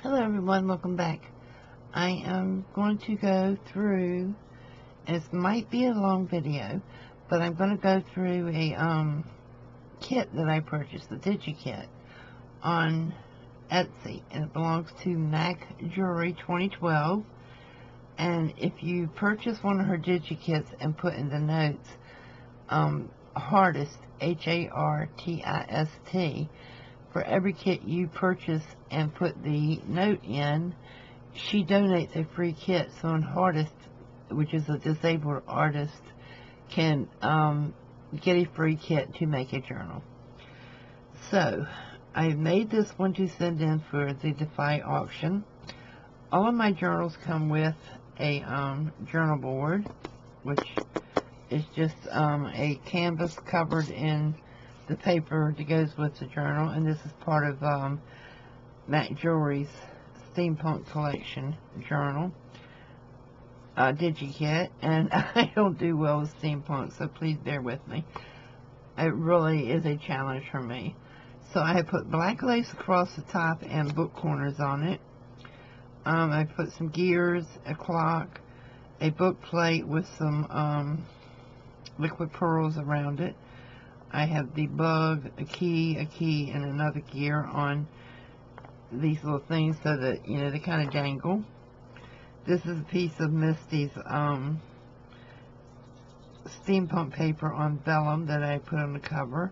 Hello everyone, welcome back. I am going to go through, this might be a long video, but I'm going to go through a kit that I purchased, the Digi kit, on Etsy, and it belongs to MacJewelry2012. And if you purchase one of her Digi kits and put in the notes, Hartist, Hartist, for every kit you purchase and put the note in, she donates a free kit. So an artist, which is a disabled artist, can get a free kit to make a journal. So I made this one to send in for the Defy auction. All of my journals come with a journal board, which is just a canvas covered in the paper that goes with the journal, and this is part of MacJewelry's Steampunk Collection journal Digi kit, and I don't do well with steampunk, so please bear with me. It really is a challenge for me. So I have put black lace across the top and book corners on it. I put some gears, a clock, a book plate with some liquid pearls around it. I have the bug, a key, and another gear on these little things so that, you know, they kind of dangle. This is a piece of Misty's steampunk paper on vellum that I put on the cover.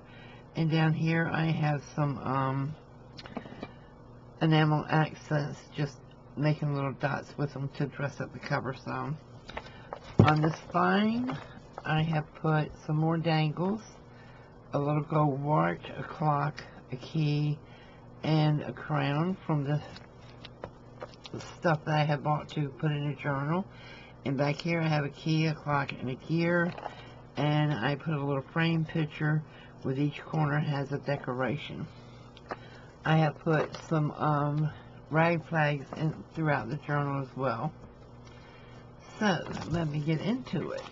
And down here I have some enamel accents, just making little dots with them to dress up the cover some. On the spine I have put some more dangles, a little gold watch, a clock, a key, and a crown from the stuff that I have bought to put in a journal. And back here I have a key, a clock, and a gear, and I put a little frame picture with each corner has a decoration. I have put some rag flags throughout the journal as well. So let me get into it.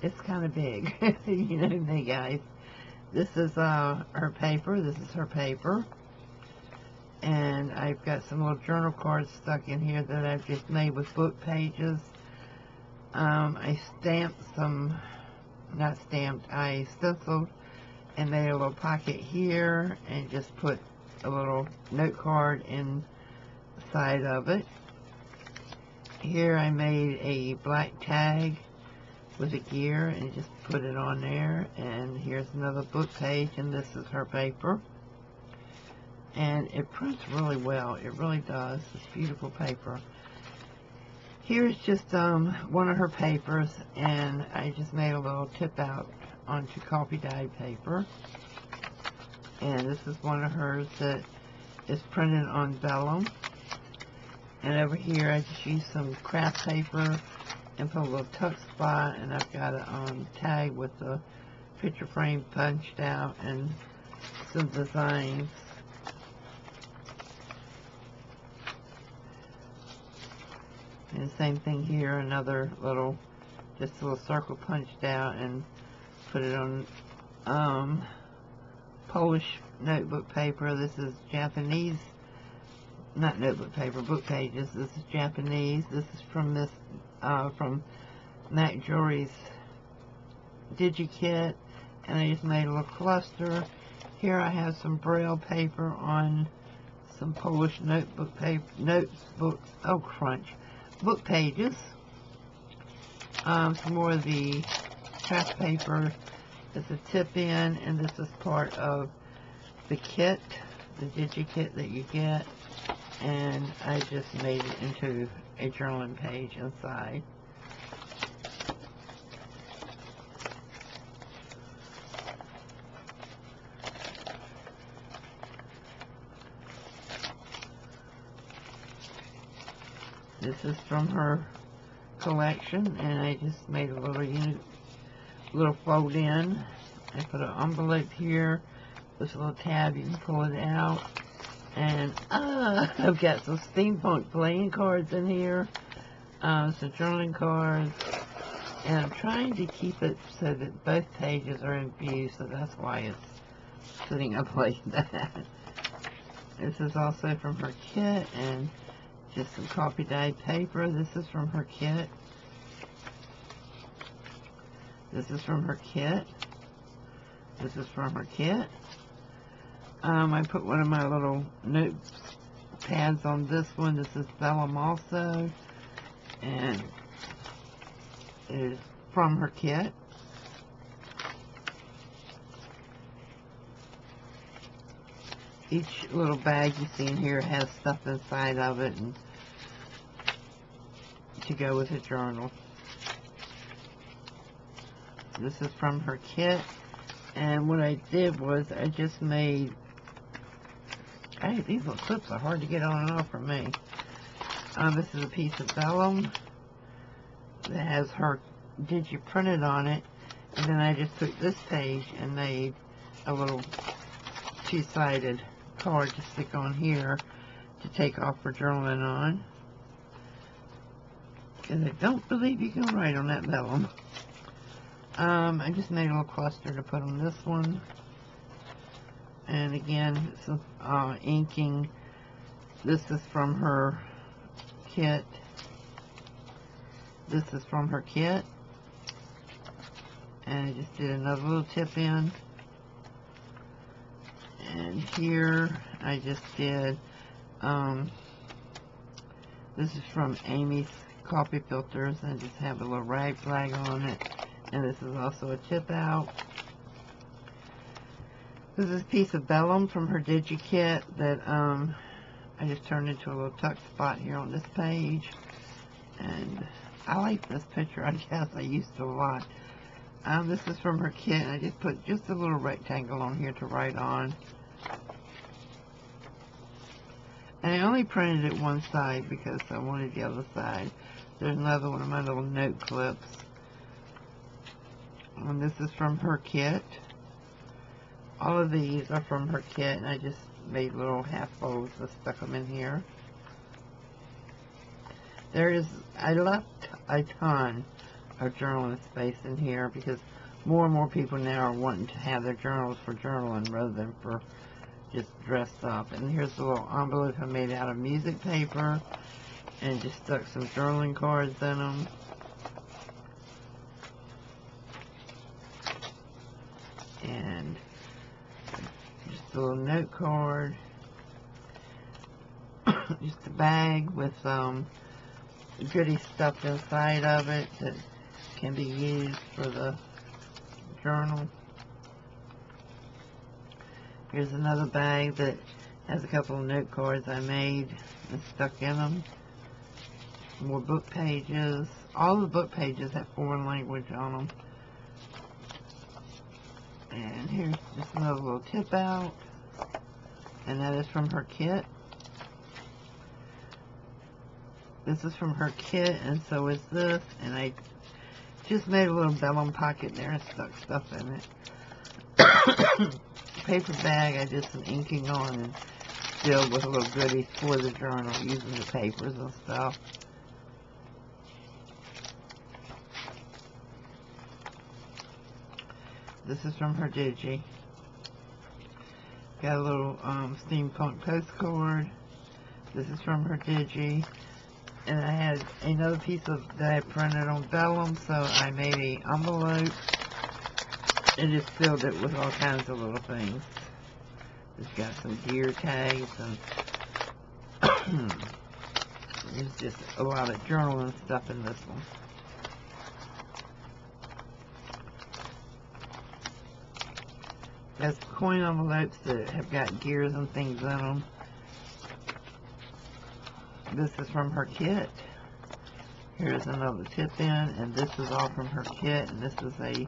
It's kind of big. You know me, guys. This is her paper. This is her paper. And I've got some little journal cards stuck in here that I've just made with book pages. I stamped some, not stamped, I stenciled and made a little pocket here and just put a little note card inside of it. Here I made a black tag with a gear and just put it on there. And here's another book page, and this is her paper. And it prints really well. It really does. It's beautiful paper. Here's just one of her papers, and I just made a little tip out onto coffee dyed paper. And this is one of hers that is printed on vellum. And over here I just used some craft paper and put a little tuck spot, and I've got a tag with the picture frame punched out and some designs. And same thing here, another little, just a little circle punched out and put it on Polish notebook paper. This is Japanese, not notebook paper, book pages. This is Japanese. This is from from MacJewelry's Digi kit, and I just made a little cluster. Here I have some braille paper on some Polish notebook paper, book pages. Some more of the craft paper. It's a tip in, and this is part of the kit, the Digi kit that you get. And I just made it into a journaling page inside. This is from her collection, and I just made a little fold in. I put an envelope here with a little tab. You can pull it out. And I've got some steampunk playing cards in here, some journaling cards, and I'm trying to keep it so that both pages are in view, so that's why it's sitting up like that. This is also from her kit, and just some coffee dyed paper. This is from her kit. This is from her kit. This is from her kit. I put one of my little notepads on this one. This is vellum also, and it is from her kit. Each little bag you see in here has stuff inside of it and to go with a journal. This is from her kit, and what I did was I just made, hey, these little clips are hard to get on and off for me. This is a piece of vellum that has her Digi printed on it, and then I just took this page and made a little two-sided card to stick on here to take off for journaling on. And I don't believe you can write on that vellum. I just made a little cluster to put on this one. And again, it's inking. This is from her kit. This is from her kit. And I just did another little tip in. And here I just did, this is from Amy's Coffee Filters, and I just have a little rag flag on it. And this is also a tip out. This is a piece of vellum from her Digi kit that I just turned into a little tuck spot here on this page. And I like this picture. I guess I used it a lot. This is from her kit, and I just put just a little rectangle on here to write on. And I only printed it one side because I wanted the other side. There's another one of my little note clips. And this is from her kit. All of these are from her kit, and I just made little half folds and stuck them in here. I left a ton of journaling space in here because more and more people now are wanting to have their journals for journaling rather than for just dressed up. And here's a little envelope I made out of music paper and just stuck some journaling cards in them. And just a little note card. Just a bag with goodie stuffed inside of it that can be used for the journal. Here's another bag that has a couple of note cards I made and stuck in them. More book pages. All the book pages have foreign language on them. And here's just another little tip out. And that is from her kit. This is from her kit, and so is this. And I just made a little vellum pocket there and stuck stuff in it. Paper bag I did some inking on and filled with a little goodies for the journal using the papers and stuff. This is from her Digi. Got a little steampunk postcard. This is from her Digi. And I had another piece that I printed on vellum, so I made an envelope and just filled it with all kinds of little things. It's got some gear tags and there's just a lot of journaling stuff in this one. There's coin envelopes that have got gears and things in them. This is from her kit. Here's another tip in, and this is all from her kit. And this is a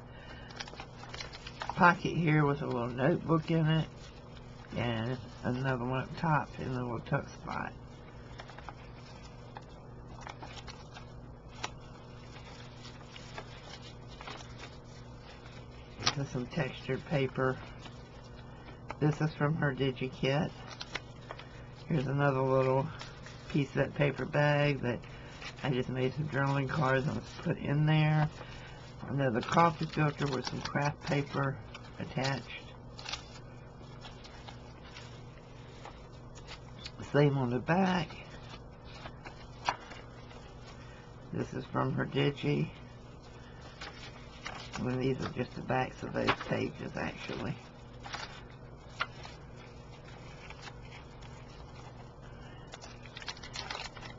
pocket here with a little notebook in it, and another one up top in the little tuck spot. This is some textured paper. This is from her Digi kit. Here's another little piece of that paper bag that I just made some journaling cards and put in there. Another coffee filter with some craft paper attached. Same on the back. This is from her Digi. And these are just the backs of those pages, actually.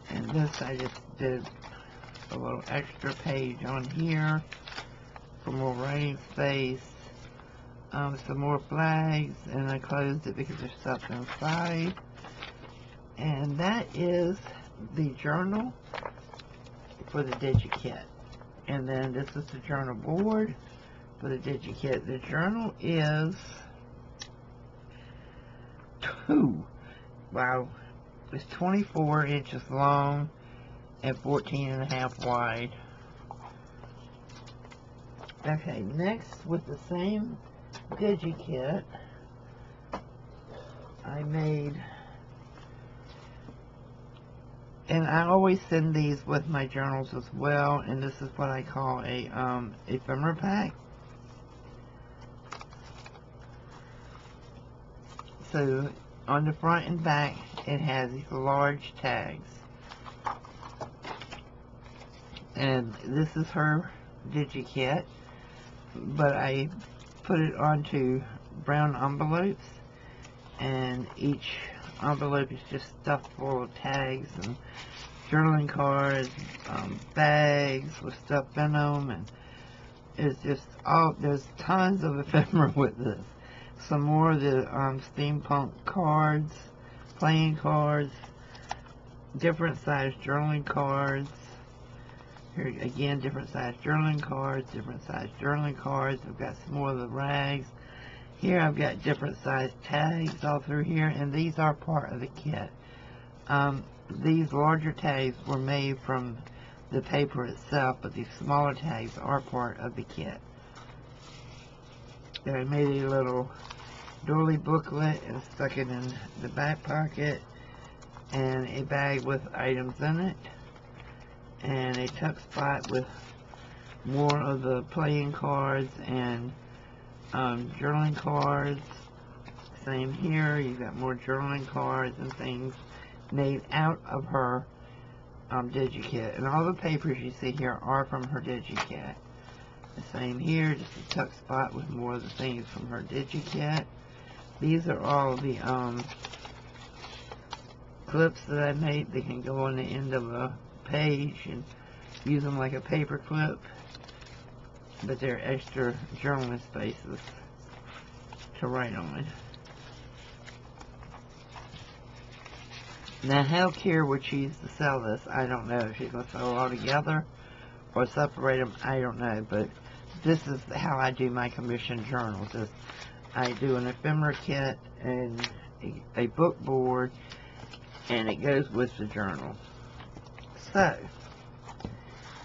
And this, I just did a little extra page on here for more writing space. Some more flags, and I closed it because there's stuff inside. And that is the journal for the Digi kit. And then this is the journal board for the Digi kit. The journal is it's 24 inches long and 14.5 wide. Okay, next, with the same Digi kit, I made, and I always send these with my journals as well, and this is what I call a ephemera pack. So on the front and back it has these large tags, and this is her Digi kit, but I put it onto brown envelopes, and each envelope is just stuffed full of tags and journaling cards, bags with stuff in them, and it's just there's tons of ephemera with this. Some more of the steampunk cards, playing cards, different size journaling cards. Here again, different size journaling cards, different size journaling cards. I've got some more of the rags. Here I've got different size tags all through here, and these are part of the kit. These larger tags were made from the paper itself, but these smaller tags are part of the kit. And I made a little doily booklet and stuck it in the back pocket, and a bag with items in it, and a tuck spot with more of the playing cards and journaling cards. Same here, you've got more journaling cards and things made out of her Digi kit, and all the papers you see here are from her Digi kit. The same here, just a tuck spot with more of the things from her Digi kit. These are all the clips that I made. They can go on the end of a page and use them like a paper clip, but they're extra journaling spaces to write on. Now, how Kira would choose to sell this, I don't know. If she's going to sell it all together or separate them, I don't know. But this is how I do my commission journals. Is I do an ephemera kit and a book board, and it goes with the journal. So,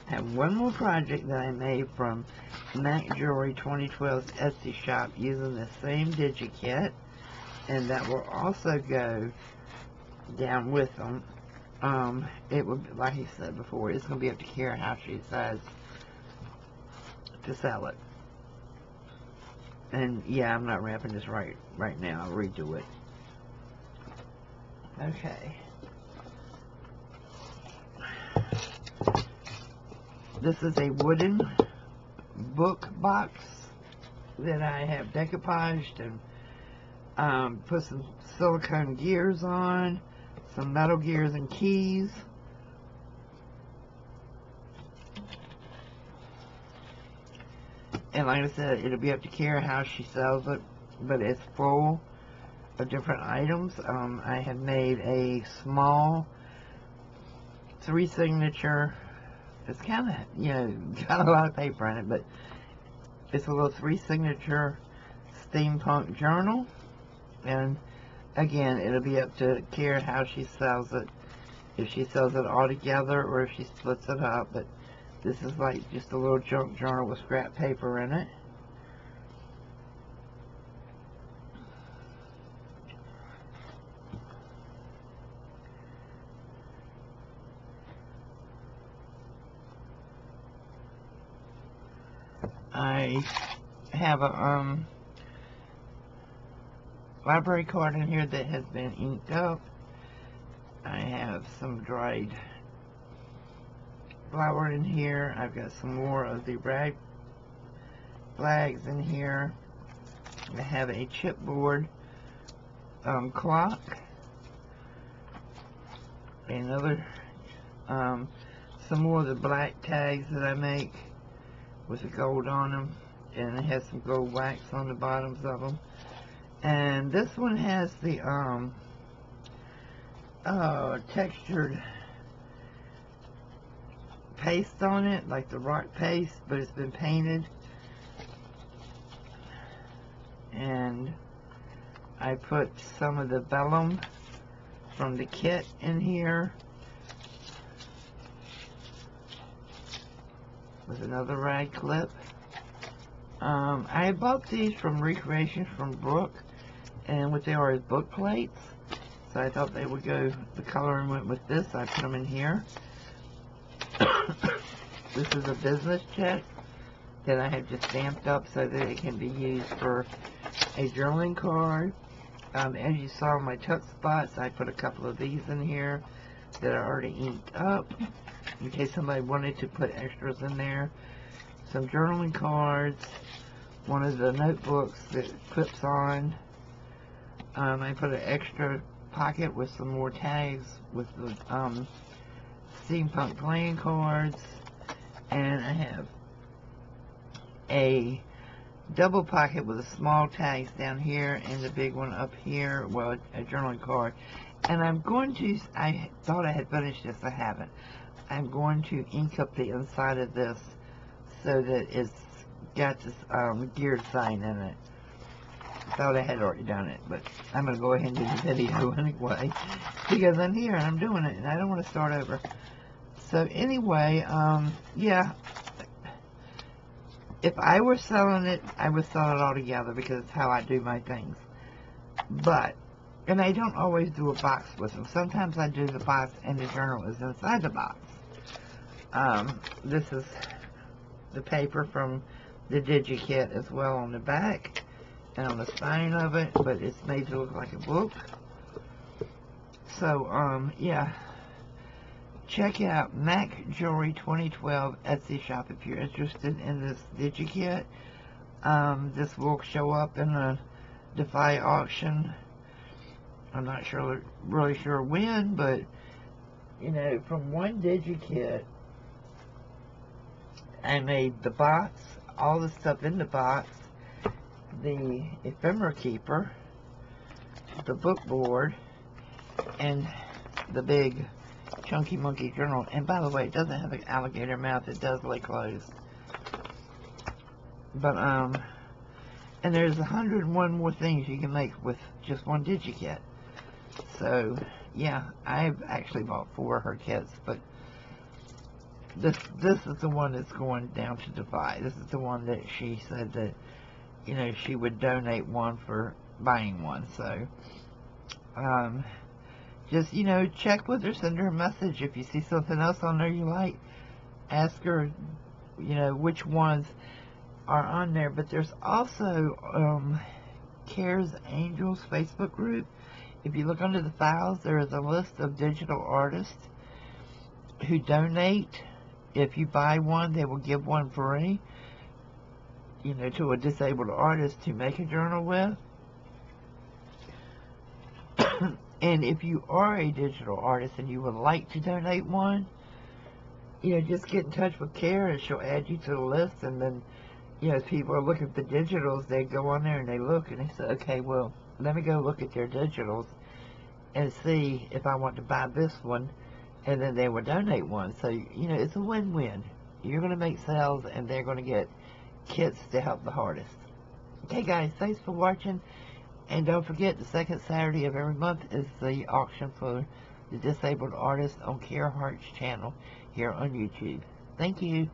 I have one more project that I made from MacJewelry2012's Esty shop using the same Digi kit, and that will also go down with them. It would, like I said before, it's going to be up to Kara how she decides to sell it. And yeah, I'm not wrapping this right now. I'll redo it. Okay. This is a wooden book box that I have decoupaged and put some silicone gears on, some metal gears and keys. And like I said, it'll be up to Kara how she sells it, but it's full of different items. I have made a small 3-signature, it's kind of, you know, got a lot of paper in it, but it's a little 3-signature steampunk journal. And again, it'll be up to Kara how she sells it, if she sells it all together or if she splits it up. But this is like just a little junk journal with scrap paper in it. I have a library card in here that has been inked up, I have some dried flour in here. I've got some more of the rag flags in here. I have a chipboard clock. Another, some more of the black tags that I make with the gold on them, and it has some gold wax on the bottoms of them. And this one has the textured paste on it, like the rock paste, but it's been painted. And I put some of the vellum from the kit in here with another rag clip. I bought these from Recreations from Brooke, and what they are is book plates. So I thought they would go, the coloring went with this. I put them in here. This is a business check that I have just stamped up so that it can be used for a journaling card. As you saw in my tuck spots, I put a couple of these in here that are already inked up in case somebody wanted to put extras in there. Some journaling cards, one of the notebooks that clips on. I put an extra pocket with some more tags with the steampunk playing cards, and I have a double pocket with the small tags down here and the big one up here, well, a journaling card. And I'm going to, I thought I had finished this, I haven't. I'm going to ink up the inside of this so that it's got this geared sign in it. I thought I had already done it, but I'm going to go ahead and do the video anyway, because I'm here and I'm doing it and I don't want to start over. So anyway, yeah, if I were selling it, I would sell it all together because it's how I do my things. But, and I don't always do a box with them. Sometimes I do the box and the journal is inside the box. This is the paper from the Digi kit as well on the back and on the spine of it, but it's made to look like a book. So, yeah. Check out MacJewelry2012 Etsy shop if you're interested in this Digi kit. This will show up in a Defy auction. I'm not really sure when, but you know, from one Digi kit, I made the box, all the stuff in the box, the ephemera keeper, the book board, and the big chunky monkey journal. And by the way, it doesn't have an alligator mouth, it does lay closed. But and there's 101 more things you can make with just one Digi kit. So yeah, I've actually bought 4 of her kits, but this is the one that's going down to Defy. This is the one that she said that, you know, she would donate one for buying one. So just, you know, check with her, send her a message. If you see something else on there you like, ask her, you know, which ones are on there. But there's also Cares Angels Facebook group. If you look under the files, there is a list of digital artists who donate. If you buy one, they will give one free, you know, to a disabled artist to make a journal with. And if you are a digital artist and you would like to donate one, you know, just get in touch with Care and she'll add you to the list. And then, you know, if people are looking at the digitals, they go on there and they look and they say, okay, well, let me go look at their digitals and see if I want to buy this one, and then they will donate one. So, you know, it's a win-win. You're going to make sales and they're going to get kits to help the artists. Okay, guys, thanks for watching. And don't forget, the second Saturday of every month is the auction for the disabled artist on Care Heart's channel here on YouTube. Thank you.